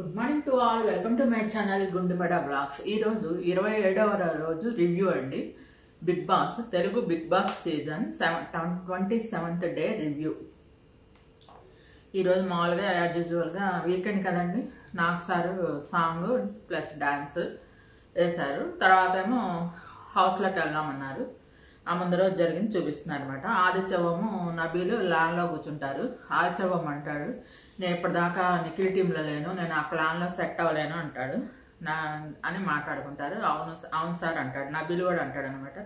Good morning to all. Welcome to my channel Gundubada blogs. ఈ రోజు 27వ రోజు రివ్యూ అండి. Bigg Boss Telugu Bigg Boss season 27th day review. ఈరోజు మామూలుగా యాజ్ యూజువల్గా వీకెండ్ కదండి, నాకు సారు సాంగ్ ప్లస్ డాన్స్ వేశారు. తర్వాత ఏమో హౌస్లోకి వెళ్దామన్నారు. ఆ ముందు రోజు జరిగింది చూపిస్తున్నారు అనమాట. ఆదిత్యవము నబీలు లాన్లో కూర్చుంటారు. ఆదిత్యవం అంటాడు, నేను ఇప్పటిదాకా నిఖిల్ టీంలో లేను, నేను ఆ ప్లాన్లో సెట్ అవ్వలేను అంటాడు అని మాట్లాడుకుంటారు. అవును సార్ అంటాడు. నబీలు కూడా అంటాడు అనమాట.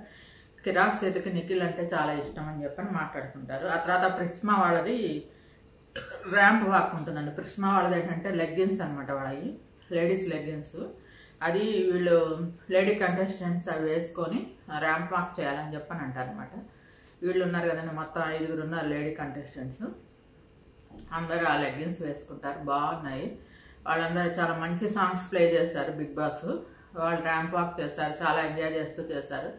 కిరాక్ సేతుకి నిఖిల్ అంటే చాలా ఇష్టం అని చెప్పని మాట్లాడుకుంటారు. ఆ తర్వాత ప్రిస్మా వాళ్ళది ర్యాంప్ వాక్ ఉంటుందండి. ప్రిస్మా వాళ్ళది ఏంటంటే లెగ్గిన్స్ అనమాట, వాళ్ళవి లేడీస్ లెగ్గిన్స్. అది వీళ్ళు లేడీ కంటెస్టెంట్స్ అవి వేసుకొని ర్యాంప్ వాక్ చేయాలని చెప్పని అంటారు అనమాట. వీళ్ళు ఉన్నారు కదండి, మొత్తం 5 ఉన్నారు లేడీ కంటెస్టెంట్స్. అందరూ ఆ లెగ్గిన్స్ వేసుకుంటారు, బాగున్నాయి. వాళ్ళందరూ చాలా మంచి సాంగ్స్ ప్లే చేస్తారు బిగ్ బాస్. వాళ్ళు ర్యాంప్ వాక్ చేస్తారు, చాలా ఎంజాయ్ చేస్తూ చేస్తారు.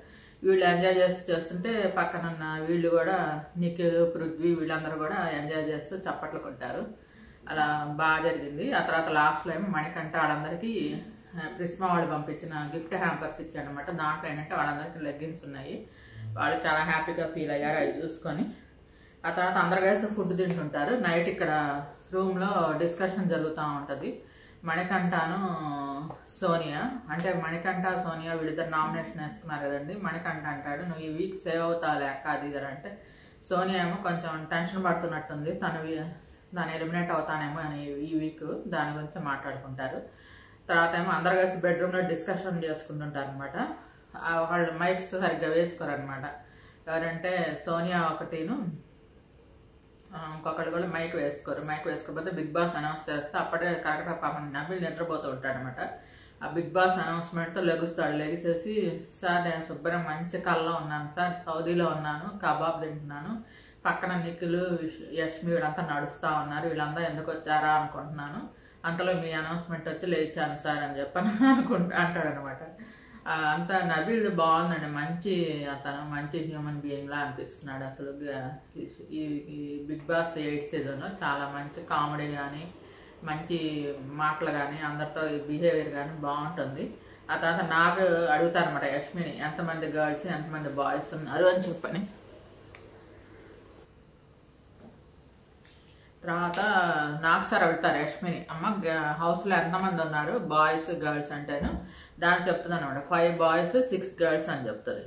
వీళ్ళు ఎంజాయ్ చేస్తూ చేస్తుంటే పక్కనున్న వీళ్ళు కూడా నిఖిల్, పృథ్వీ వీళ్ళందరూ కూడా ఎంజాయ్ చేస్తూ చప్పట్లు కొట్టారు. అలా బాగా జరిగింది. ఆ తర్వాత లాస్ట్లో ఏమో మణికంఠ వాళ్ళందరికీ ప్రిస్మా వాళ్ళు పంపించిన గిఫ్ట్ హ్యాంపర్స్ ఇచ్చాడు అనమాట. దాంట్లో ఏంటంటే వాళ్ళందరికీ లెగ్గిన్స్ ఉన్నాయి. వాళ్ళు చాలా హ్యాపీగా ఫీల్ అయ్యారు అవి చూసుకొని. ఆ తర్వాత అందరు కలిసి ఫుడ్ తింటుంటారు. నైట్ ఇక్కడ రూమ్లో డిస్కషన్ జరుగుతూ ఉంటుంది. మణికంఠను సోనియా, అంటే మణికంఠ సోనియా వీళ్ళిద్దరు నామినేషన్ వేసుకున్నారు కదండి. మణికంఠ అంటాడు, నువ్వు ఈ వీక్ సేవ్ అవుతావు లేక అది ఇది అంటే, సోనియా ఏమో కొంచెం టెన్షన్ పడుతున్నట్టుంది, దాన్ని ఎలిమినేట్ అవుతానేమో అని ఈ వీక్ దాని గురించి మాట్లాడుకుంటారు. తర్వాత ఏమో అందరు కలిసి బెడ్రూమ్లో డిస్కషన్ చేసుకుంటుంటారు అనమాట. వాళ్ళు మైక్స్ సరిగ్గా వేసుకోరనమాట. ఎవరంటే సోనియా ఒకటిను ఇంకొకటి కూడా మైక్ వేసుకోరు. మైక్ వేసుకోకపోతే బిగ్ బాస్ అనౌన్స్ చేస్తే అప్పటికే కరెక్ట్గా పాపం నబీల్ నిద్రపోతూ ఉంటాడు అనమాట. ఆ బిగ్ బాస్ అనౌన్స్మెంట్తో లెగుస్తాడు. లెగిసేసి, సార్ నేను శుభ్రం మంచి కళ్ళలో ఉన్నాను సార్, సౌదీలో ఉన్నాను, కబాబ్ తింటున్నాను, పక్కన నిఖిల్, యష్మి వీళ్ళంతా నడుస్తూ ఉన్నారు, వీళ్ళంతా ఎందుకు వచ్చారా అనుకుంటున్నాను, అంతలో మీ అనౌన్స్మెంట్ వచ్చి లేచాను సార్ అని చెప్పని అంటాడు అనమాట. అంతా నబీల్ బాగుందండి, అతను మంచి హ్యూమన్ బీయింగ్ లా అనిపిస్తున్నాడు. అసలు ఈ బిగ్ బాస్ 8th సీజన్లో చాలా మంచి కామెడీ కానీ మంచి మాటలు కానీ అందరితో బిహేవియర్ కానీ బాగుంటుంది. ఆ తర్వాత నాకు అడుగుతారు అనమాట యష్మిని, ఎంతమంది గర్ల్స్ ఎంతమంది బాయ్స్ ఉన్నారు అని చెప్పని. తర్వాత నాకు సార్ అడుగుతారు యష్మిని, అమ్మ హౌస్లో ఎంతమంది ఉన్నారు బాయ్స్ గర్ల్స్ అంటేను. దాన్ని చెప్తుంది అనమాట 5 బాయ్స్ 6 గర్ల్స్ అని చెప్తుంది.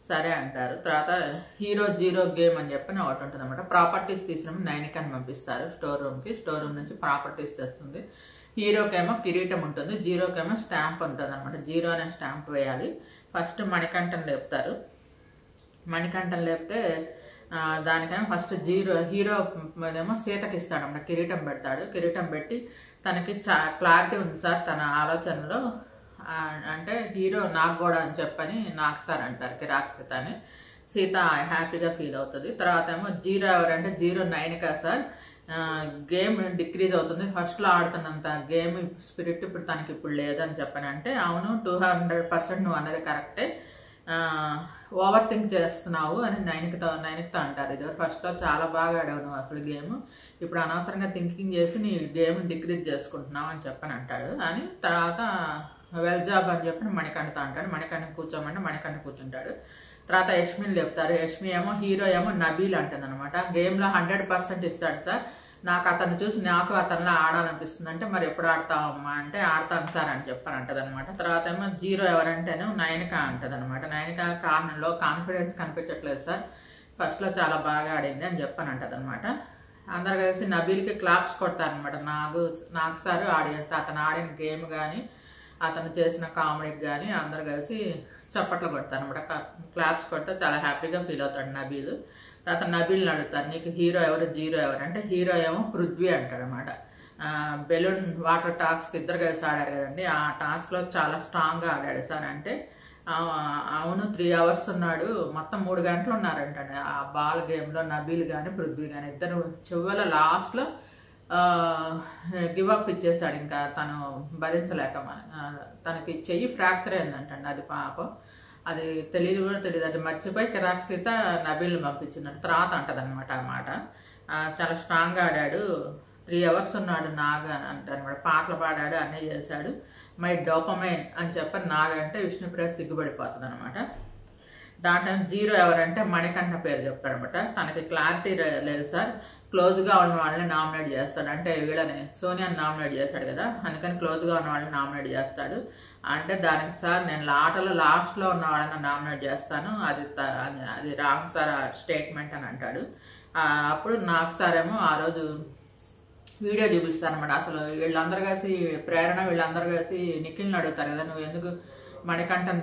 సరే అంటారు. తర్వాత హీరో జీరో గేమ్ అని చెప్పని ఒకటి ఉంటుంది అనమాట. ప్రాపర్టీస్ తీసినప్పుడు నైనికాని పంపిస్తారు స్టోర్ రూమ్కి. స్టోర్ రూమ్ నుంచి ప్రాపర్టీస్ తెస్తుంది. హీరోకేమో కిరీటం ఉంటుంది, జీరోకేమో స్టాంప్ ఉంటుంది అనమాట. జీరో అనే స్టాంప్ వేయాలి. ఫస్ట్ మణికంఠం లేపుతారు. మణికంఠం లేపితే దానికేమో ఫస్ట్ హీరో ఏమో సీతకి ఇస్తాడు అన్నమాట. కిరీటం పెడతాడు. కిరీటం పెట్టి తనకి క్లారిటీ ఉంది సార్ తన ఆలోచనలో అంటే, హీరో నాకు కూడా అని చెప్పని నాకు సార్ అంటారు కిరాక్ సీత అని. సీత హ్యాపీగా ఫీల్ అవుతుంది. తర్వాత ఏమో జీరో ఎవరంటే zero Nainika sir, game decrease అవుతుంది, ఫస్ట్లో ఆడుతున్నంత గేమ్ స్పిరిట్ ఇప్పుడు తనకి ఇప్పుడు లేదని చెప్పని అంటే, అవును 200% నువ్వు అన్నది కరెక్టే, ఓవర్ థింక్ చేస్తున్నావు అని నైనికతో అంటారు. ఇది ఫస్ట్లో చాలా బాగా ఆడావు నువ్వు అసలు గేమ్, ఇప్పుడు అనవసరంగా థింకింగ్ చేసి నీ గేమ్ డిక్రీజ్ చేసుకుంటున్నావు అని చెప్పని అంటాడు. అని తర్వాత వెల్ జాబ్ అని చెప్పి మణికంఠతో అంటాడు. మణికంఠ కూర్చోమంటే మణికంఠ కూర్చుంటాడు. తర్వాత యష్మిని చెప్తారు. యష్మి ఏమో హీరో ఏమో నబీల్ అంటుంది అనమాట. గేమ్లో 100% ఇస్తాడు సార్, నాకు అతను చూసి నాకు అతనిలో ఆడాలనిపిస్తుంది అంటే, మరి ఎప్పుడు ఆడతావమ్మా అంటే, ఆడతాను సార్ అని చెప్పని అంటది అనమాట. తర్వాత ఏమో జీరో ఎవరంటేనే నైనిక అంటది అనమాట. నైనిక కారణంలో కాన్ఫిడెన్స్ కనిపించట్లేదు సార్, ఫస్ట్లో చాలా బాగా ఆడింది అని చెప్పని అంటది అనమాట. అందరు కలిసి నబీల్కి క్లాప్స్ కొడతారనమాట. నాకు సార్ ఆడియన్స్ అతను ఆడిన గేమ్ కానీ అతను చేసిన కామెడీకి కానీ అందరు కలిసి చప్పట్లు కొడతారు అనమాట. క్లాప్స్ కొడితే చాలా హ్యాపీగా ఫీల్ అవుతాడు నబీల్. తర్వాత నబీల్ని అడుగుతారు, నీకు హీరో ఎవరు జీరో ఎవరు అంటే, హీరో ఏమో పృథ్వీ అంటాడు అనమాట. బెలూన్ వాటర్ టాస్క్ ఇద్దరు కలిసి ఆడారు కదండి, ఆ టాస్క్లో చాలా స్ట్రాంగ్గా ఆడాడు సార్ అంటే, అవును 3 hours ఉన్నాడు, మొత్తం 3 గంటలు ఉన్నారంటండి ఆ బాల్ గేమ్లో నబీల్ కానీ పృథ్వీ కానీ. ఇద్దరు చివరి లాస్ట్లో గివ్ అప్ ఇచ్చేసాడు, ఇంకా తను భరించలేక. తనకి చెయ్యి ఫ్రాక్చర్ అయిందంటండి, అది పాపం అది తెలియదు కూడా తెలియదు, అది మర్చిపోయి కిరాక్ సీత నబీల్ని పంపించినట్టు తర్వాత అంటది అనమాట ఆ మాట. చాలా స్ట్రాంగ్గా ఆడాడు 3 అవర్స్ ఉన్నాడు నాగ్ అని అంటారు. పాటలు పాడాడు, అన్నీ చేశాడు. మై డోపమైన్ అని చెప్పని నాగ్ అంటే విష్ణుప్రియ సిగ్గుపడిపోతుంది అనమాట. దాంట్లో 0 ఎవరంటే మణికంఠ పేరు చెప్తాడనమాట. తనకి క్లారిటీ లేదు సార్, క్లోజ్గా ఉన్న వాళ్ళని నామినేట్ చేస్తాడు. అంటే వీళ్ళని సోనియాని నామినేట్ చేశాడు కదా, అందుకని క్లోజ్గా ఉన్న వాళ్ళని నామినేట్ చేస్తాడు. అంటే దానికి సార్ నేను ఆటలో లాస్ట్లో ఉన్న వాళ్ళని నామినేట్ చేస్తాను, అది రాంగ్ సార్ స్టేట్మెంట్ అని అంటాడు. అప్పుడు నాకు సార్ ఏమో ఆ రోజు వీడియో చూపిస్తాను అనమాట. అసలు వీళ్ళందరూ కలిసి ప్రేరణ వీళ్ళందరూ కలిసి నిఖిల్ని అడుగుతారు కదా, నువ్వు ఎందుకు మణికంఠను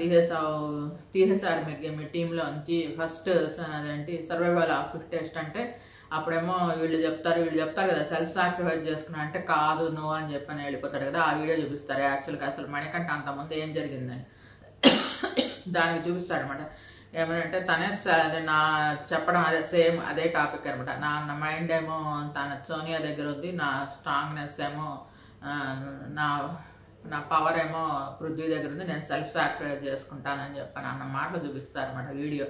తీసేశారు మీ టీంలో నుంచి ఫస్ట్ అదేంటి సర్వైవల్ ఆఫ్ టెస్ట్ అంటే, అప్పుడేమో వీళ్ళు చెప్తారు కదా సెల్ఫ్ సాక్రిఫైస్ చేసుకున్నా అంటే కాదు నువ్వు అని చెప్పని వెళ్ళిపోతాడు కదా. ఆ వీడియో చూపిస్తారు యాక్చువల్గా అసలు మణికంఠ అంతకుముందు ఏం జరిగిందని దానికి చూపిస్తాడు అనమాట. ఏమనంటే తనే నా చెప్పడం సేమ్ అదే టాపిక్ అనమాట. నా మైండ్ ఏమో తన సోనియా దగ్గర ఉంది, నా స్ట్రాంగ్నెస్ ఏమో నా పవర్ ఏమో పృథ్వీ దగ్గర ఉంది, నేను సెల్ఫ్ సాక్రిఫైస్ చేసుకుంటానని చెప్పాను అన్న మాటలు చూపిస్తారు అనమాట. వీడియో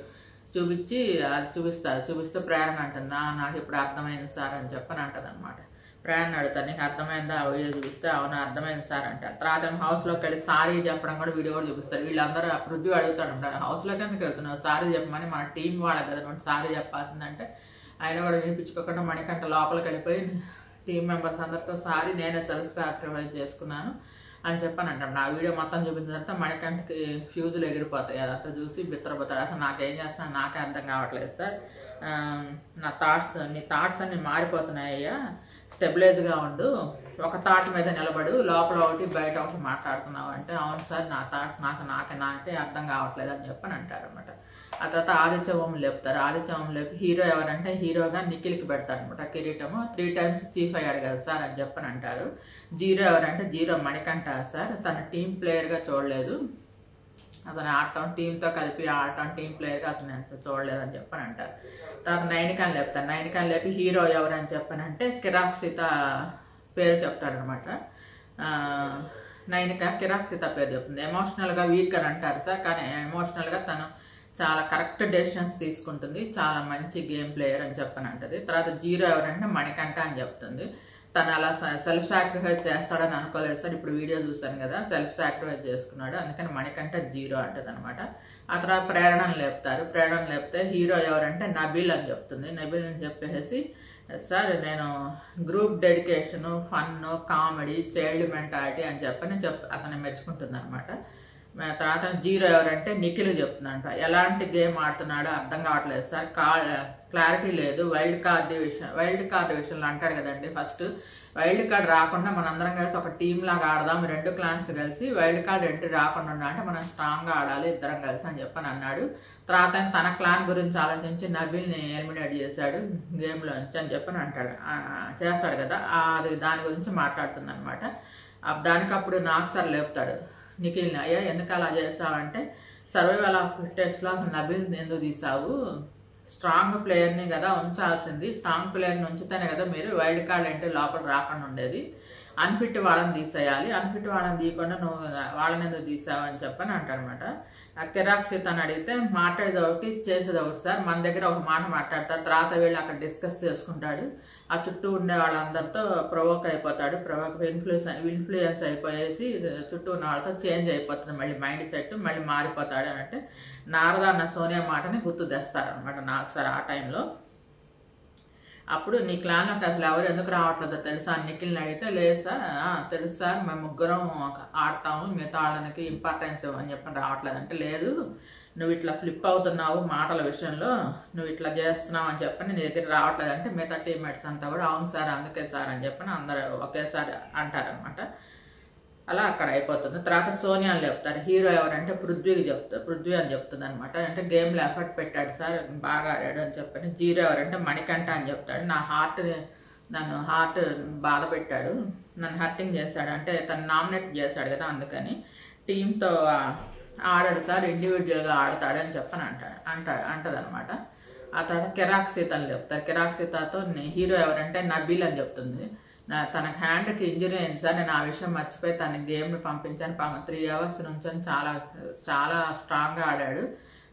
చూపించి అది చూపిస్తే ప్రేరణ అంటుంది, నాకు ఇప్పుడు అర్థమైంది సార్ అని చెప్పని అంటది అనమాట. ప్రేరణ అడుగుతారు, నీకు అర్థమైందా ఆ వీడియో చూపిస్తే, అవును అర్థమైంది సార్ అంటారు. తర్వాత హౌస్లోకి వెళ్ళి సారీ చెప్పడం కూడా వీడియో కూడా చూపిస్తారు. వీళ్ళందరూ పృథ్వీ అడుగుతాడు ఉంటారు, హౌస్లోకి ఎందుకు వెళ్తున్నావు, సారీ చెప్పమని మన టీం వాళ్ళకి కదా సారీ చెప్పాల్సిందంటే ఆయన కూడా వినిపించుకోకుండా మణికంఠ లోపలికి వెళ్ళిపోయి టీం మెంబర్స్ అందరితో సారీ నేనే సెల్ఫ్ సాక్రిఫైస్ చేసుకున్నాను అని చెప్పని అంటాడు. నా వీడియో మొత్తం చూపించిన తర్వాత మణికంఠకి ఫ్యూజులు ఎగిరిపోతాయి. అదంతా చూసి బిత్తరపోతాడు. అసలు నాకేం చేస్తాను నాకే అర్థం కావట్లేదు సార్, నీ థాట్స్ అన్ని మారిపోతున్నాయ్యా, స్టెబిలైజ్గా ఉండు, ఒక థాట్ మీద నిలబడు, లోపల ఒకటి బయట ఒకటి మాట్లాడుతున్నావు అంటే, అవును సార్ నా థాట్స్ నాకే అర్థం కావట్లేదు అని చెప్పని అంటారు అనమాట. ఆ తర్వాత ఆదిత్య ఓం లేపుతారు. ఆదిత్య ఓం లేపి హీరో ఎవరంటే హీరోగా నిఖిల్కి పెడతారు అనమాట కిరీటము. 3 times చీఫ్ అయ్యాడు కదా సార్ అని చెప్పని అంటారు. 0 ఎవరంటే 0 మణికంఠ సార్, తన టీం ప్లేయర్గా చూడలేదు, అతను ఆడటం టీంతో కలిపి ఆడటం టీం ప్లేయర్గా అతను నేను చూడలేదు అని చెప్పని అంటారు. తర్వాత నైనికాని లేపుతారు. నైనికాని లేపి హీరో ఎవరని చెప్పనంటే కిరాక్ సీత పేరు చెప్తాడనమాట. కిరాక్ సీత పేరు చెప్తుంది. ఎమోషనల్గా వీక్ అని అంటారు సార్, కానీ ఎమోషనల్గా తను చాలా కరెక్ట్ డెసిషన్స్ తీసుకుంటుంది, చాలా మంచి గేమ్ ప్లేయర్ అని చెప్పని అంటది. తర్వాత 0 ఎవరంటే మణికంఠ అని చెప్తుంది. తను అలా సెల్ఫ్ సాక్రిఫైస్ చేస్తాడని అనుకోలేదు సార్, ఇప్పుడు వీడియో చూసాను కదా సెల్ఫ్ సాక్రిఫైస్ చేసుకున్నాడు, అందుకని మణికంఠ 0 అంటది అనమాట. ఆ తర్వాత ప్రేరణను లేపుతారు. ప్రేరణ లేపితే హీరో ఎవరంటే నబీల్ అని చెప్తుంది. నబీల్ అని చెప్పేసి సార్ నేను group dedication, fun, comedy, child mentality అని చెప్పని అతను మెచ్చుకుంటుంది అనమాట. తర్వాత 0 ఎవరంటే నిఖిల్ చెప్తుందంట, ఎలాంటి గేమ్ ఆడుతున్నాడో అర్థం కావట్లేదు సార్, క్లారిటీ లేదు, వైల్డ్ కార్డ్ విషయంలో అంటాడు కదండి. ఫస్ట్ వైల్డ్ కార్డ్ రాకుండా మనందరం కలిసి ఒక టీం లాగా ఆడదాం, 2 clans కలిసి వైల్డ్ కార్డ్ ఎంట్రీ రాకుండా ఉండాలంటే మనం స్ట్రాంగ్గా ఆడాలి ఇద్దరం కలిసి అని చెప్పని అన్నాడు. తర్వాత తన క్లాన్ గురించి ఆలోచించి నబీల్ని ఎలిమినేట్ చేశాడు గేమ్లోంచి అని చెప్పని అంటాడు, చేస్తాడు కదా, అది దాని గురించి మాట్లాడుతుంది అనమాట. దానికప్పుడు నాకు సార్ లేపుతాడు నిఖిల్ని, అయ్యా ఎందుకు అలా చేసావంటే సర్వైవల్ ఆఫ్ టెస్ట్లో అసలు నబీల్ ఎందుకు తీసావు, స్ట్రాంగ్ ప్లేయర్ని కదా ఉంచాల్సింది, స్ట్రాంగ్ ప్లేయర్ని ఉంచితేనే కదా మీరు వైల్డ్ కార్డ్ అంటే లోపల రాకుండా ఉండేది, అన్ఫిట్ వాళ్ళని తీసేయాలి, అన్ఫిట్ వాళ్ళని తీయకుండా నువ్వు వాళ్ళని ఎందుకు తీసావు అని చెప్పని అంటాడనమాట. కిరాక్ సీత అని అడిగితే మాట్లాడేది ఒకటి చేసేది ఒకటి సార్, మన దగ్గర ఒక మాట మాట్లాడతాడు, తర్వాత వీళ్ళు అక్కడ డిస్కస్ చేసుకుంటాడు, ఆ చుట్టూ ఉండే వాళ్ళందరితో ప్రొవోక్ అయిపోతాడు, ఇన్ఫ్లుయెన్స్ అయిపోయేసి చుట్టూ ఉన్న వాళ్ళతో చేంజ్ అయిపోతుంది, మళ్ళీ మైండ్ సెట్ మళ్ళీ మారిపోతాడు అని అంటే నారద అన్న సోనియా మాటని గుర్తు తెస్తారనమాట నాకు సార్ ఆ టైంలో. అప్పుడు నీ క్లాన్లోకి అసలు ఎవరు ఎందుకు రావట్లేదో తెలుసా అని నిఖిల్ని అడిగితే, లేదు సార్ తెలుసు సార్ మేము ముగ్గురం ఆడతాము, మిగతా వాళ్ళకి ఇంపార్టెన్స్ ఇవ్వని చెప్పని రావట్లేదు అంటే, లేదు నువ్వు ఇట్లా ఫ్లిప్ అవుతున్నావు మాటల విషయంలో, నువ్వు ఇట్లా చేస్తున్నావు అని చెప్పని నీ దగ్గర రావట్లేదు అంటే మిగతా టీమ్మేట్స్ అంతా కూడా అవును సార్ అందుకే సార్ అని చెప్పని అందరూ ఒకేసారి అంటారనమాట. అలా అక్కడ అయిపోతుంది. తర్వాత సోనియాని చెప్తారు. హీరో ఎవరంటే పృథ్వీ అని చెప్తుంది అనమాట. అంటే గేమ్లో ఎఫర్ట్ పెట్టాడు సార్, బాగా ఆడాడు అని చెప్పని. 0 ఎవరంటే మణికంఠ అని చెప్తాడు, నన్ను హార్ట్ బాధ పెట్టాడు, నన్ను హర్టింగ్ చేశాడు, అంటే తను నామినేట్ చేశాడు కదా అందుకని టీంతో ఆడాడు సార్, ఇండివిజువల్గా ఆడతాడు అని చెప్పని అంటదనమాట. ఆ తర్వాత కిరాక్ సీత అని చెప్తారు. కిరాక్ సీతతో హీరో ఎవరంటే నబీల్ అని చెప్తుంది. తనకు హ్యాండ్కి ఇంజరీ అయింది సార్, నేను ఆ విషయం మర్చిపోయి తన గేమ్ని పంపించాను, 3 hours నుంచి చాలా చాలా స్ట్రాంగ్గా ఆడాడు,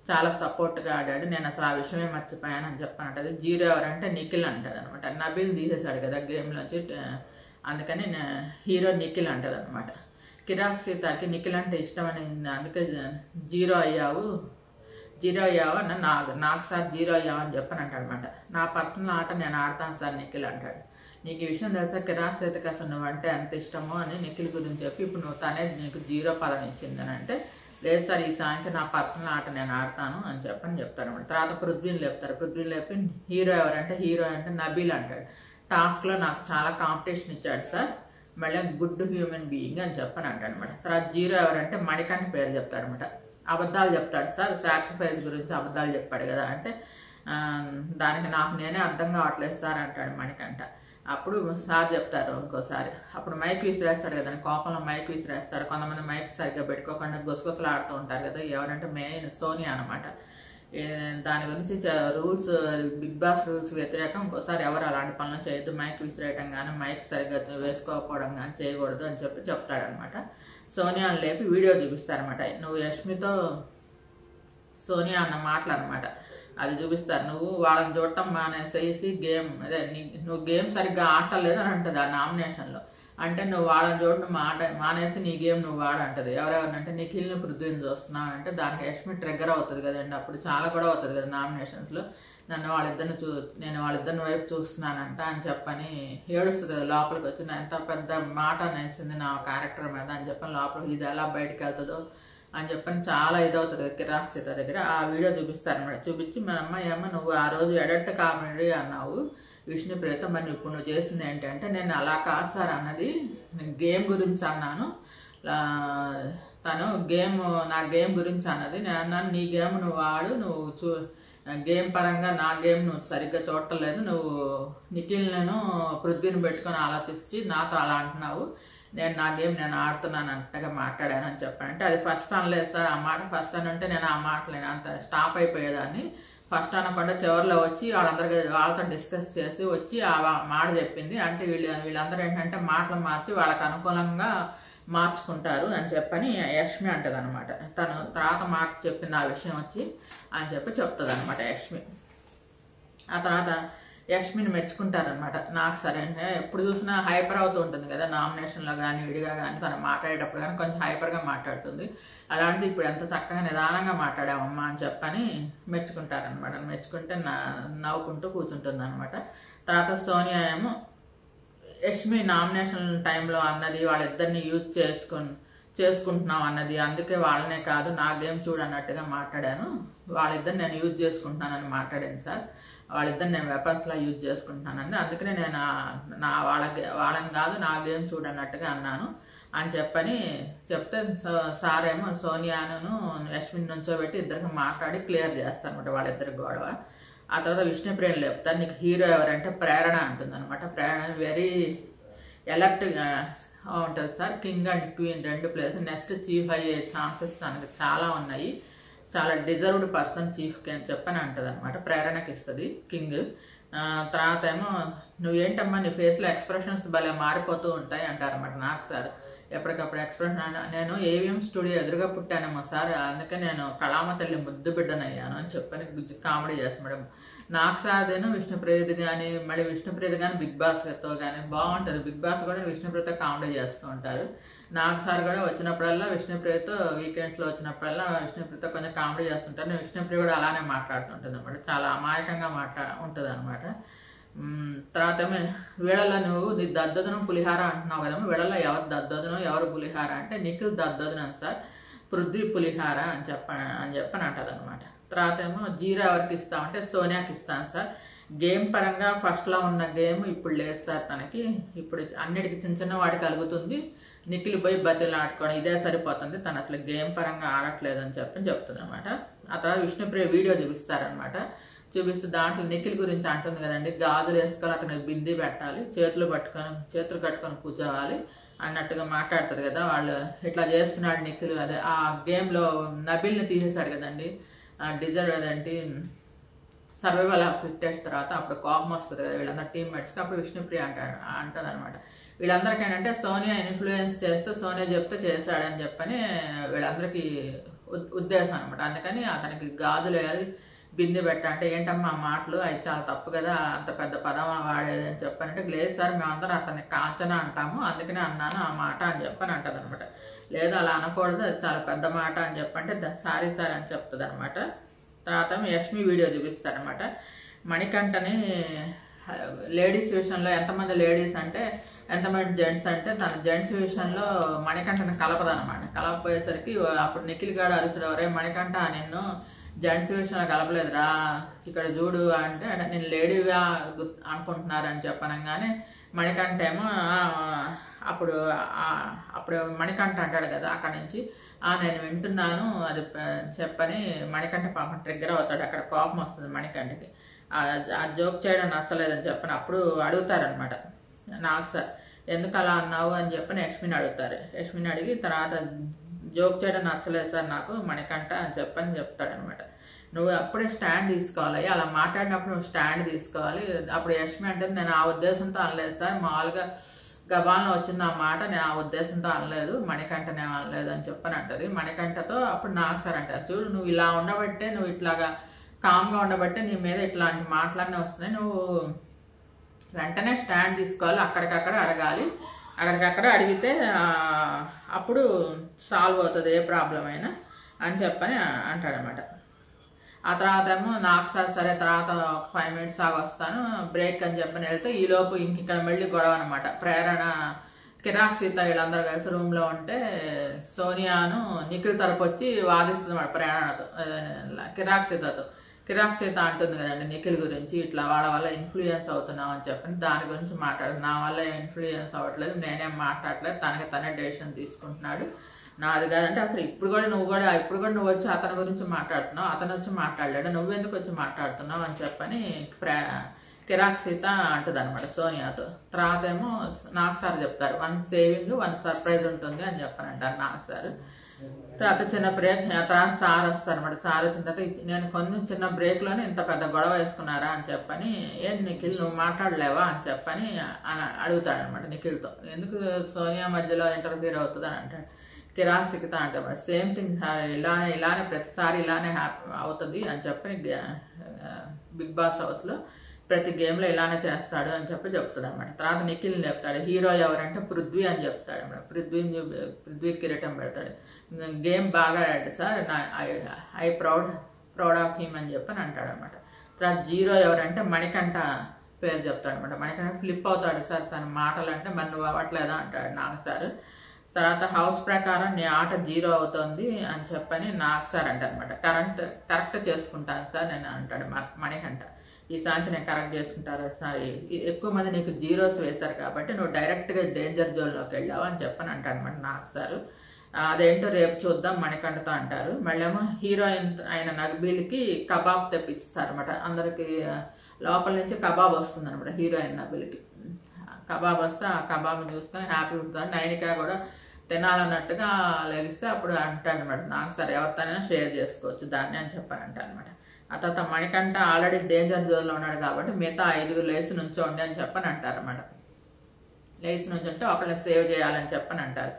చాలా సపోర్ట్గా ఆడాడు. నేను అసలు ఆ విషయమే మర్చిపోయాను అని చెప్పానంటది. 0 ఎవరంటే నిఖిల్ అంటది అనమాట. నబీల్ తీసేశాడు కదా గేమ్లోంచి, అందుకని హీరో నిఖిల్ అంటది అనమాట. కిరాక్ సీతకి నిఖిల్ అంటే ఇష్టం అని, అందుకే 0 అయ్యావు అన్న నాకు సార్ 0 అయ్యావు అని చెప్పని అంటాడనమాట. నా పర్సనల్ ఆట నేను ఆడతాను సార్ నిఖిల్ అంటాడు. నీకు ఈ విషయం తెలుసా, కిరాక్ సీతకి అసలు నువ్వంటే ఎంత ఇష్టమో అని నిఖిల్ గురించి చెప్పి ఇప్పుడు నువ్వు తనే నీకు 0 పదం ఇచ్చింది అని అంటే, లేదు సార్ ఈ సాయంత్రం నా పర్సనల్ ఆట నేను ఆడతాను అని చెప్తాడు అనమాట. తర్వాత పృథ్వీని లేపుతారు. పృథ్వీని లేపి హీరో అంటే నబీల్ అంటాడు. టాస్క్లో నాకు చాలా కాంపిటీషన్ ఇచ్చాడు సార్, మళ్ళీ గుడ్ హ్యూమన్ బీయింగ్ అని చెప్పని అంటాడు అనమాట. తర్వాత 0 ఎవరంటే మణికంఠ పేరు చెప్తాడు అనమాట. అబద్ధాలు చెప్తాడు సార్, సాక్రిఫైస్ గురించి అబద్ధాలు చెప్పాడు కదా అంటే, దానికి నాకు నేనే అర్థం కావట్లేదు సార్ అంటాడు మణికంఠ. అప్పుడు సార్ చెప్తారు ఇంకోసారి, అప్పుడు మైక్ విసిరేస్తాడు కదా, కోపంలో మైక్ విసిరేస్తాడు. కొంతమంది మైక్ సరిగ్గా పెట్టుకోకుండా గుసగుసలు ఆడుతూ ఉంటారు కదా, ఎవరంటే మెయిన్ సోనియా అనమాట. దాని గురించి రూల్స్, బిగ్ బాస్ రూల్స్ వ్యతిరేకం, ఇంకోసారి ఎవరు అలాంటి పనులు చేయొద్దు, మైక్ విసిరేయటం కానీ మైక్ సరిగ్గా వేసుకోకపోవడం కానీ చేయకూడదు అని చెప్పి చెప్తాడనమాట. సోనియాని లేపి వీడియో చూపిస్తారనమాట. నువ్వు యష్మితో సోనియా అన్న మాటలు అనమాట, అది చూపిస్తారు. నువ్వు వాళ్ళని చూడటం మానేసేసి నువ్వు గేమ్ సరిగ్గా ఆడలేదు అని అంటది ఆ నామినేషన్లో. అంటే నువ్వు వాళ్ళని చూడటం మానేసి నీ గేమ్ నువ్వు ఆడంటది. ఎవరెవరినంటే నిఖిల్ని పృథ్వీని చూస్తున్నావు అంటే దానికి యష్మి ట్రిగ్గర్ అవుతుంది కదండి. అప్పుడు చాలా కూడా అవుతుంది కదా నామినేషన్స్లో. నేను వాళ్ళిద్దరిని వైపు చూస్తున్నానంట అని చెప్పని ఏడుస్తుంది కదా లోపలికి వచ్చి, నా ఎంత పెద్ద మాట అనేసింది నా క్యారెక్టర్ మీద అని చెప్పని లోపలికి, ఇది ఎలా బయటకు వెళ్తుందో అని చెప్పని చాలా ఇదవుతుంది కిరాక్ సీత దగ్గర. ఆ వీడియో చూపిస్తారనమాట. చూపించి మన అమ్మాయి నువ్వు ఆ రోజు ఎడట్ కామెడీ అన్నావు విష్ణుప్రియతో, మరి ఇప్పుడు నువ్వు చేసింది ఏంటంటే, నేను అలా కాదు సార్ అన్నది, నేను గేమ్ గురించి అన్నాను, తను నా గేమ్ గురించి అన్నది, నేను అన్నాను నీ గేమ్ నువ్వు ఆడు, నువ్వు గేమ్ పరంగా నా గేమ్ నువ్వు సరిగ్గా చూడటలేదు, నువ్వు నిఖిల్ను పృథ్వీని పెట్టుకొని ఆలోచించి నాతో అలా అంటున్నావు, నా గేమ్ నేను ఆడుతున్నాను అంతగా మాట్లాడాను అని చెప్పానంటే, అది ఫస్ట్ అనలేదు సార్ ఆ మాట. ఫస్ట్ అని అంటే నేను ఆ మాటలేను అంత స్టాప్ అయిపోయేదాన్ని. ఫస్ట్ అనకుండా చివరిలో వచ్చి వాళ్ళతో డిస్కస్ చేసి వచ్చి ఆ మాట చెప్పింది. అంటే వీళ్ళందరూ ఏంటంటే మాటలు మార్చి వాళ్ళకి అనుకూలంగా మార్చుకుంటారు అని చెప్పని యష్మి అంటది అనమాట. తను తర్వాత మాట చెప్పింది ఆ విషయం వచ్చి అని చెప్తుంది అనమాట యష్మి. ఆ తర్వాత యష్మిని మెచ్చుకుంటారనమాట. నాకు సరే ఎప్పుడు చూసినా హైపర్ అవుతూ ఉంటుంది కదా నామినేషన్లో కానీ విడిగా కానీ, తను మాట్లాడేటప్పుడు కానీ కొంచెం హైపర్గా మాట్లాడుతుంది. అలాంటిది ఇప్పుడు ఎంత చక్కగా నిదానంగా మాట్లాడామమ్మా అని చెప్పని మెచ్చుకుంటారనమాట. మెచ్చుకుంటే నవ్వుకుంటూ కూర్చుంటుంది అనమాట. తర్వాత సోనియా యష్మి నామినేషన్ టైంలో అన్నది వాళ్ళిద్దరిని యూజ్ చేసుకుంటున్నాం అన్నది, అందుకే వాళ్ళనే కాదు నా గేమ్ చూడన్నట్టుగా మాట్లాడాను, వాళ్ళిద్దరిని నేను యూజ్ చేసుకుంటున్నానని మాట్లాడాను సార్, వాళ్ళిద్దరు నేను వెపన్స్లా యూజ్ చేసుకుంటున్నానండి, అందుకనే నేను వాళ్ళని కాదు నా గేమ్ చూడన్నట్టుగా అన్నాను అని చెప్పని చెప్తే, సార్ సోనియాను యష్మిని నుంచోబెట్టి ఇద్దరికి మాట్లాడి క్లియర్ చేస్తారు అనమాట వాళ్ళిద్దరికి గొడవ. ఆ తర్వాత విష్ణుప్రియని లేపుతారు. నీకు హీరో ఎవరంటే ప్రేరణ అంటుంది అనమాట. ప్రేరణ వెరీ ఎలర్ట్గా ఉంటుంది sir, king and queen 2 place, next chief అయ్యే ఛాన్సెస్ తనకి చాలా ఉన్నాయి, చాలా డిజర్వ్డ్ పర్సన్ చీఫ్కి అని చెప్పని అంటది అనమాట. ప్రేరణకి ఇస్తుంది కింగ్. తర్వాత నువ్వేంటమ్మా నీ ఫేస్లో ఎక్స్ప్రెషన్స్ భలే మారిపోతూ ఉంటాయి అంటారన్నమాట. నాకు సార్ ఎప్పటికప్పుడు ఎక్స్ప్రెషన్, నేను ఏవిఎం స్టూడియో ఎదురుగా పుట్టానేమో సార్, అందుకే నేను కళామ తల్లి ముద్దు బిడ్డనయ్యాను అని చెప్పని కామెడీ చేస్తాం. నాకు సార్ విష్ణుప్రియది కానీ, మళ్ళీ విష్ణుప్రియది కానీ బిగ్ బాస్తో కానీ బాగుంటుంది. బిగ్ బాస్ కూడా విష్ణుప్రియతో కామెడీ చేస్తూ ఉంటారు. నాకు సార్ కూడా వచ్చినప్పుడల్లా విష్ణుప్రియతో వీకెండ్స్లో వచ్చినప్పుడల్లా విష్ణుప్రియతో కొంచెం కామెడీ చేస్తుంటారు. నేను విష్ణుప్రియ కూడా అలానే మాట్లాడుతుంటుంది అనమాట, చాలా అమాయకంగా ఉంటుంది అనమాట. తర్వాత వీళ్ళలో నువ్వు నీ దద్దోజనం పులిహార అంటున్నావు కదా, వీళ్ళలో ఎవరు దద్దోజనం ఎవరు పులిహార అంటే నిఖిల్ దద్దోజనం సార్, పృథ్వీ పులిహార అని చెప్పని అంటది అనమాట. తర్వాత 0 ఎవరికి ఇస్తామంటే సోనియాకి ఇస్తాను సార్, గేమ్ పరంగా ఫస్ట్లో ఉన్న గేమ్ ఇప్పుడు లేదు సార్ తనకి, ఇప్పుడు అన్నిటికీ చిన్న చిన్న వాటి కలుగుతుంది, నిఖిల్ పోయి బతిలు ఆడుకోవడం ఇదే సరిపోతుంది, తను అసలు గేమ్ పరంగా ఆడట్లేదు అని చెప్తుంది అనమాట. ఆ తర్వాత విష్ణుప్రియ వీడియో చూపిస్తారనమాట. చూపిస్తూ దాంట్లో నిఖిల్ గురించి అంటుంది కదండి, గాజులు వేసుకొని అతనికి బింది పెట్టాలి, చేతులు కట్టుకొని కూర్చోవాలి అన్నట్టుగా మాట్లాడుతుంది కదా. వాళ్ళు ఇట్లా చేస్తున్నాడు నిఖిల్, అదే ఆ గేమ్లో నబిల్ని తీసేశాడు కదండి, డిజర్వ్ అదేంటి సర్వైవల్ ఆఫ్ ఫిట్టెస్ట్ తర్వాత అప్పుడు కోపం వస్తుంది కదా వీళ్ళందరూ టీమ్మేట్స్కి, అప్పుడు విష్ణుప్రియ అంటది అనమాట. వీళ్ళందరికీ ఏంటంటే సోనియా ఇన్ఫ్లుయెన్స్ చేస్తే సోనియా చెప్తే చేశాడని చెప్పని వీళ్ళందరికీ ఉద్దేశం అనమాట. అందుకని అతనికి గాజులు వేయాలి, బిందె పెట్టంటే ఏంటమ్మా ఆ మాటలు అవి చాలా తప్పు కదా, అంత పెద్ద పదం వాడేది అని చెప్పానంటే, లేదు సార్ మేమందరం అతన్ని కాంచన అంటాము అందుకనే అన్నాను ఆ మాట అని చెప్పని అంటది అనమాట. లేదు అలా అనకూడదు, అది చాలా పెద్ద మాట అని చెప్పంటే సారీ సార్ అని చెప్తుంది అనమాట. తర్వాత యష్మి వీడియో చూపిస్తారనమాట. మణికంఠని లేడీస్ విషయంలో ఎంతమంది లేడీస్ అంటే ఎంతమంది జెంట్స్ అంటే తన జెంట్స్ విషయంలో మణికంఠని కలపదనమాట. కలపపోయేసరికి అప్పుడు నిఖిల్ గాడు అరుచుడు, ఎవరే మణికంఠ నిన్ను జెంట్స్ విషయంలో కలపలేదురా, ఇక్కడ చూడు అంటే నేను లేడీగా అనుకుంటున్నారని చెప్పనగానే మణికంఠ ఏమో అప్పుడు మణికంఠ అంటాడు కదా అక్కడి నుంచి, నేను వింటున్నాను అది చెప్పని మణికంఠ పాపం ట్రిగ్గర్ అవుతాడు. అక్కడ కోపం వస్తుంది మణికంఠకి, ఆ జోక్ చేయడం నచ్చలేదని చెప్పని అప్పుడు అడుగుతారనమాట. నాకు సార్ ఎందుకు అలా అన్నావు అని చెప్పని యష్మిని అడుగుతారు. యష్మిని అడిగి తర్వాత జోక్ చేయడం నచ్చలేదు సార్ నాకు మణికంఠ అని చెప్పని చెప్తాడనమాట. నువ్వు అప్పుడే స్టాండ్ తీసుకోవాలి, అలా మాట్లాడినప్పుడు నువ్వు స్టాండ్ తీసుకోవాలి. అప్పుడు యష్మి అంటే నేను ఆ ఉద్దేశంతో అనలేదు సార్, మామూలుగా గబాలను వచ్చింది ఆ మాట, నేను ఆ ఉద్దేశంతో అనలేదు, మణికంఠనే అనలేదు అని చెప్పని అంటది. మణికంఠతో అప్పుడు నాకు సార్ అంటారు, చూడు నువ్వు ఇలా ఉండబట్టే, నువ్వు ఇట్లాగా కామ్గా ఉండబట్టే నీ మీద ఇట్లాంటి మాటలన్నీ వస్తున్నాయి, నువ్వు వెంటనే స్టాండ్ తీసుకోవాలి, అక్కడికక్కడ అడగాలి, అక్కడికక్కడ అడిగితే అప్పుడు సాల్వ్ అవుతుంది ఏ ప్రాబ్లం అయినా అని చెప్పని అంటాడనమాట. ఆ తర్వాత ఏమో నాకు సార్ సరే తర్వాత ఒక 5 minutes ఆగి వస్తాను బ్రేక్ అని చెప్పని వెళ్తే ఈలోపు ఇక్కడ మళ్ళీ గొడవ అనమాట. ప్రేరణ కిరాక్ సీత వీళ్ళందరూ కలిసి రూమ్లో ఉంటే సోనియాను నిఖిల్ తరపు వచ్చి వాదిస్తుంది అన్నమాట ప్రేరణతో, కిరాక్ సీత అంటుంది కదండి నిఖిల్ గురించి, ఇట్లా వాళ్ళ వల్ల ఇన్ఫ్లుయెన్స్ అవుతున్నాం అని చెప్పని దాని గురించి మాట్లాడు. నా వల్ల ఇన్ఫ్లుయెన్స్ అవ్వట్లేదు, నేనేం మాట్లాడలేదు, తనకి తనే డెసిషన్ తీసుకుంటున్నాడు, నాది కాదంటే అసలు ఇప్పుడు కూడా నువ్వు వచ్చి అతని గురించి మాట్లాడుతున్నావు, అతను వచ్చి మాట్లాడాడు, నువ్వెందుకు వచ్చి మాట్లాడుతున్నావు అని చెప్పని కిరాక్ సీత అంటుంది అనమాట సోనియాతో. తర్వాత ఏమో నాకు సార్ చెప్తారు 1 సేవింగ్ 1 సర్ప్రైజ్ ఉంటుంది అని చెప్పని అంటారు నాకు సార్. తర్వాత చిన్న బ్రేక్, తర్వాత సార్ వస్తారు అనమాట. సార్ వచ్చిన తర్వాత నేను కొన్ని చిన్న బ్రేక్లోనే ఇంత పెద్ద గొడవ వేసుకున్నారా అని చెప్పని, ఏంటి నిఖిల్ నువ్వు మాట్లాడలేవా అని చెప్పని అడుగుతాడనమాట నిఖిల్తో. ఎందుకు సోనియా మధ్యలో ఇంటర్ఫీర్ అవుతుంది అని అంటాడు. కిరాసికత అంటే సేమ్ థింగ్ సార్, ఇలానే ప్రతిసారి ఇలానే అవుతుంది అని చెప్పి బిగ్ బాస్ హౌస్లో ప్రతి గేమ్లో ఇలానే చేస్తాడు అని చెప్పి చెప్తాడు అనమాట. తర్వాత నిఖిల్ని చెప్తాడు, హీరో ఎవరంటే పృథ్వీ అని చెప్తాడు అనమాట. పృథ్వీ కిరీటం పెడతాడు, గేమ్ బాగా ఆడాడు sir, I proud of him అని చెప్పని అంటాడు అనమాట. తర్వాత జీరో ఎవరంటే మణికంఠ పేరు చెప్తాడు అనమాట. మణికంఠ ఫ్లిప్ అవుతాడు సార్, తన మాటలు అంటే మరి నువ్వు అవ్వట్లేదా అంటాడు నాకు సార్. తర్వాత హౌస్ ప్రకారం నీ ఆట 0 అవుతుంది అని చెప్పని నాకు సార్ అంటారు అనమాట. కరెక్ట్ చేసుకుంటాను సార్ నేను అంటాడు మణికంఠ. ఈ సాంచి నేను కరెక్ట్ చేసుకుంటారు సార్, ఎక్కువ మంది నీకు 0s వేశారు కాబట్టి నువ్వు డైరెక్ట్గా డేంజర్ జోన్లోకి వెళ్ళావు అని చెప్పని అంటాడు అనమాట నాకు సార్. అదేంటో రేపు చూద్దాం మణికంఠతో అంటారు. మళ్ళేమో హీరోయిన్ అయిన నబీల్కి కబాబ్ తెప్పిస్తారు అనమాట. అందరికి లోపల నుంచి కబాబ్ వస్తుంది అనమాట. హీరోయిన్ నబీల్కి కబాబ్ వస్తే ఆ కబాబ్ని చూసుకొని హ్యాపీ ఉంటుంది. నైనిక కూడా తినాలన్నట్టుగా లెగిస్తే అప్పుడు అంటాడు అనమాట నాకు సార్ ఎవరితోనైనా షేర్ చేసుకోవచ్చు దాన్ని అని చెప్పని అంటాను అనమాట. ఆ తర్వాత మణికంఠ ఆల్రెడీ డేంజర్ జోన్లో ఉన్నాడు కాబట్టి మిగతా 5 లేసి నుంచోండి అని చెప్పని అంటారు అనమాట. లేసి నుంచి ఉంటే ఒకళ్ళని సేవ్ చేయాలని చెప్పని అంటారు.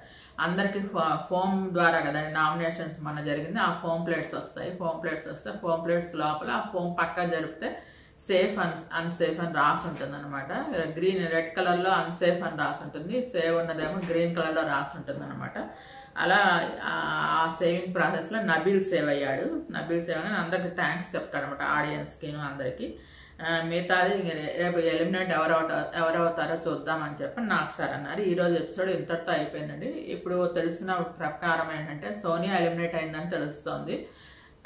అందరికి ఫోమ్ ద్వారా కదండి నామినేషన్స్ మన జరిగింది, ఆ ఫోమ్ ప్లేట్స్ వస్తాయి. ఫోమ్ ప్లేట్స్ లోపల ఆ ఫోమ్ పక్కా జరిపితే సేఫ్ అన్సేఫ్ అని రాసి ఉంటుంది అనమాట. రెడ్ కలర్లో అన్సేఫ్ అని రాసి ఉంటుంది, సేవ్ ఉన్నదేమో గ్రీన్ కలర్లో రాసి ఉంటుంది అనమాట. అలా ఆ సేవింగ్ ప్రాసెస్లో నబీల్ సేవ్ అయ్యాడు. నబీల్ సేవ్ అని అందరికి థ్యాంక్స్ చెప్తాడు అనమాట, ఆడియన్స్కి అందరికీ. మిగతాది రేపు ఎలిమినేట్ ఎవరవుతారో చూద్దామని చెప్పి నాకు సార్ అన్నారు. ఈరోజు ఎపిసోడ్ ఇంతటితో అయిపోయిందండి. ఇప్పుడు తెలిసిన ప్రకారం ఏంటంటే సోనియా ఎలిమినేట్ అయిందని తెలుస్తోంది.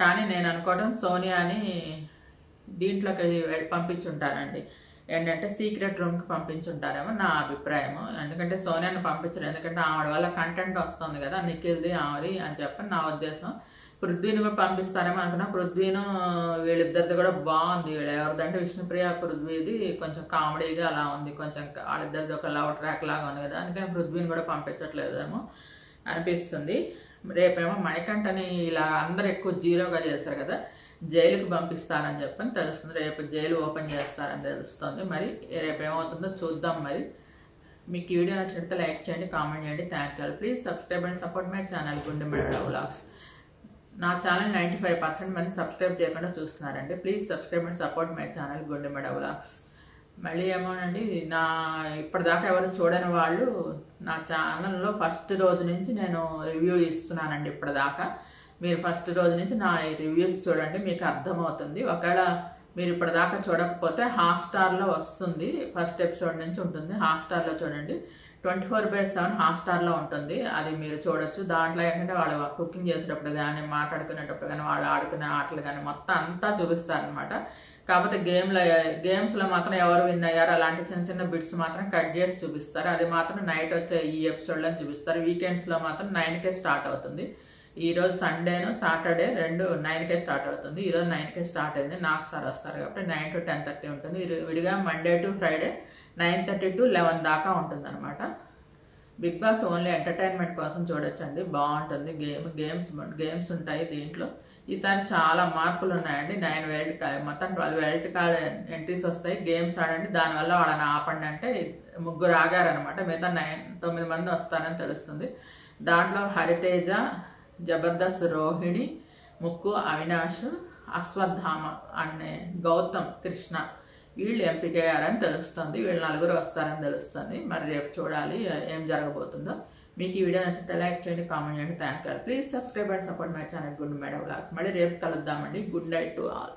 కానీ నేను అనుకోవడం సోనియాని దీంట్లోకి పంపించుంటారండి, ఏంటంటే సీక్రెట్ రూమ్కి పంపించుంటారేమో నా అభిప్రాయము. ఎందుకంటే సోనియాని పంపించరు, ఎందుకంటే ఆవిడ వల్ల కంటెంట్ వస్తుంది కదా నిఖిల్ది ఆవిది అని చెప్పి నా ఉద్దేశం. పృథ్వీని కూడా పంపిస్తారేమో అనుకున్నా. పృథ్వీను వీళ్ళిద్దరిది కూడా బాగుంది. వీళ్ళు ఎవరిదంటే విష్ణుప్రియ పృథ్వీది కొంచెం కామెడీగా అలా ఉంది, కొంచెం వాళ్ళిద్దరిది ఒక లవ్ ట్రాక్ లాగా ఉంది కదా, అందుకని పృథ్వీని కూడా పంపించట్లేదేమో అనిపిస్తుంది. రేపేమో మణికంఠని ఇలా అందరు ఎక్కువ 0గా చేశారు కదా, జైలుకి పంపిస్తారని చెప్పని తెలుస్తుంది. రేపు జైలు ఓపెన్ చేస్తారని తెలుస్తుంది. మరి రేపు ఏమవుతుందో చూద్దాం. మరి మీకు ఈ వీడియో నచ్చినట్లయితే లైక్ చేయండి, కామెంట్ చేయండి. Thank you. Please subscribe and support my channel గుండె మెడ వ్లాగ్స్. నా ఛానల్ 95% మంది సబ్స్క్రైబ్ చేయకుండా చూస్తున్నారండి. Please subscribe and support my channel Gundemeda vlogs. మళ్ళీ ఏమోనండి, నా ఇప్పటిదాకా ఎవరు చూడని వాళ్ళు నా ఛానల్లో ఫస్ట్ రోజు నుంచి నేను రివ్యూ ఇస్తున్నానండి. ఇప్పటిదాకా మీరు ఫస్ట్ రోజు నుంచి నా రివ్యూస్ చూడండి, మీకు అర్థమవుతుంది. ఒకవేళ మీరు ఇప్పటిదాకా చూడకపోతే హాట్స్టార్లో వస్తుంది, ఫస్ట్ ఎపిసోడ్ నుంచి ఉంటుంది. హాట్స్టార్లో చూడండి, 24/7 హాట్స్టార్లో ఉంటుంది. అది మీరు చూడొచ్చు. దాంట్లో ఏంటంటే వాళ్ళు కుకింగ్ చేసేటప్పుడు కానీ, మాట్లాడుకునేటప్పుడు కానీ, వాళ్ళు ఆడుకునే ఆటలు కానీ మొత్తం అంతా చూపిస్తారనమాట. కాకపోతే గేమ్స్లో మాత్రం ఎవరు విన్ అయ్యారు అలాంటి చిన్న చిన్న బిట్స్ మాత్రం కట్ చేసి చూపిస్తారు. అది మాత్రం నైట్ వచ్చే ఈ ఎపిసోడ్లో చూపిస్తారు. వీకెండ్స్లో మాత్రం 9కే స్టార్ట్ అవుతుంది. ఈరోజు సండేను సాటర్డే 9కే స్టార్ట్ అవుతుంది. ఈరోజు 9కే స్టార్ట్ అయింది. నాకు సార్ వస్తారు కాబట్టి 9 to 10:30 ఉంటుంది. విడిగా మండే టు ఫ్రైడే 9:30 to 11 దాకా ఉంటుంది అనమాట. బిగ్ బాస్ ఓన్లీ ఎంటర్టైన్మెంట్ కోసం చూడొచ్చండి, బాగుంటుంది. గేమ్స్ ఉంటాయి దీంట్లో. ఈసారి చాలా మార్పులు ఉన్నాయండి. 9 వైల్డ్ కార్డ్ మొత్తం 12 వైల్డ్ కార్డ్ ఎంట్రీస్ వస్తాయి. గేమ్స్ ఆడండి, దానివల్ల వాళ్ళని ఆపండి అంటే 3 ఆగారనమాట. మిగతా 9 మంది వస్తారని తెలుస్తుంది. దాంట్లో హరితేజ, జబర్దస్త్ రోహిణి, ముక్కు అవినాష్, అశ్వత్థామ అనే గౌతమ్ కృష్ణ వీళ్ళు ఎంపికయ్యారని తెలుస్తుంది. వీళ్ళు 4 వస్తారని తెలుస్తుంది. మరి రేపు చూడాలి ఏం జరగబోతుందో. మీకు ఈ వీడియో నచ్చితే లైక్ చేయండి, కామెంట్ చేయండి. Thank you. Please subscribe and support my channel Gundemeda vlogs. మళ్ళీ రేపు కలుద్దామండి. Good night to all.